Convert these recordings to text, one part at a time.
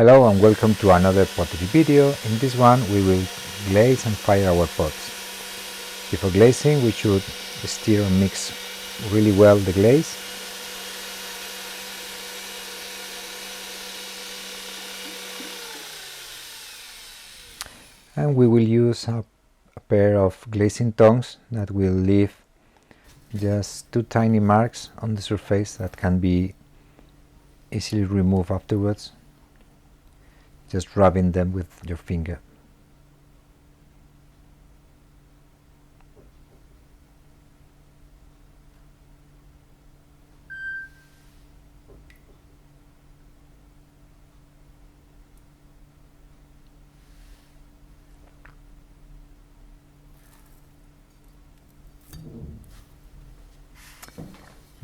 Hello and welcome to another pottery video. In this one we will glaze and fire our pots. Before glazing we should stir and mix really well the glaze. And we will use a pair of glazing tongs that will leave just two tiny marks on the surface that can be easily removed afterwards, just rubbing them with your finger.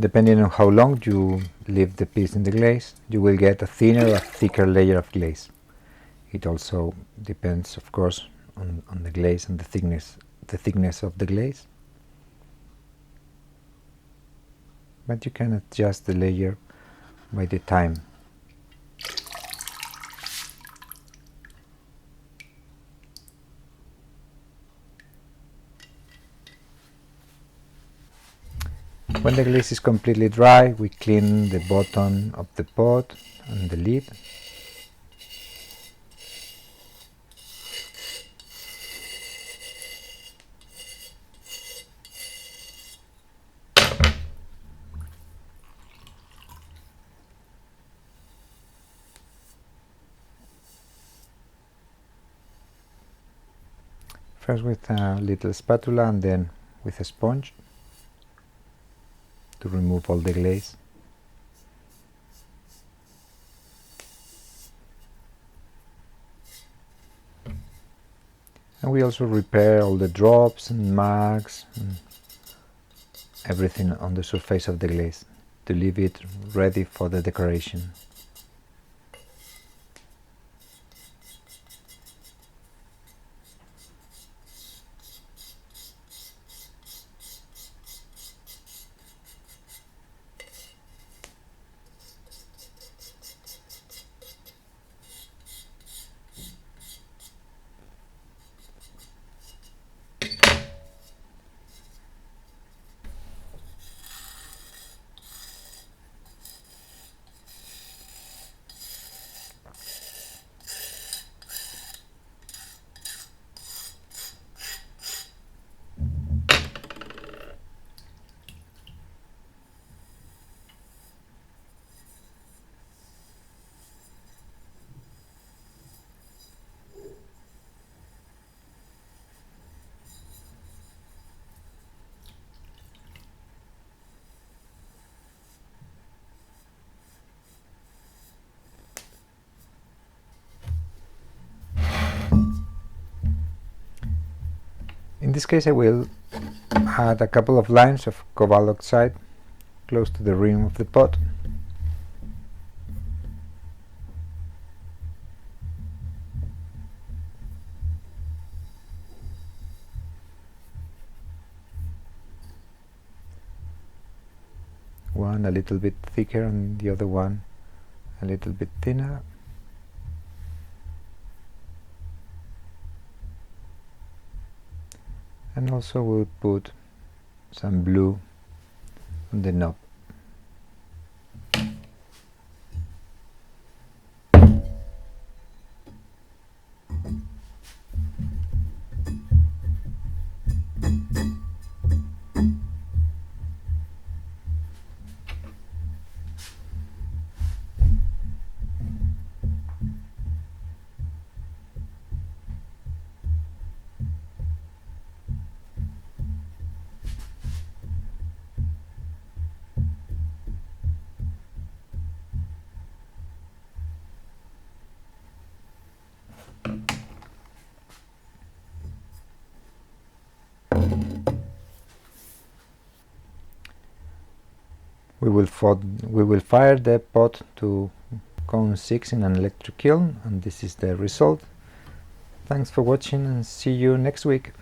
Depending on how long you leave the piece in the glaze, you will get a thinner or thicker layer of glaze. It also depends, of course, on the glaze and the thickness of the glaze. But you can adjust the layer by the time. When the glaze is completely dry, we clean the bottom of the pot and the lid. First with a little spatula and then with a sponge to remove all the glaze. And we also repair all the drops and marks and everything on the surface of the glaze to leave it ready for the decoration. In this case I will add a couple of lines of cobalt oxide close to the rim of the pot. One a little bit thicker and the other one a little bit thinner. And also we'll put some blue on the knob. We will fire the pot to cone 6 in an electric kiln, and this is the result. Thanks for watching and see you next week.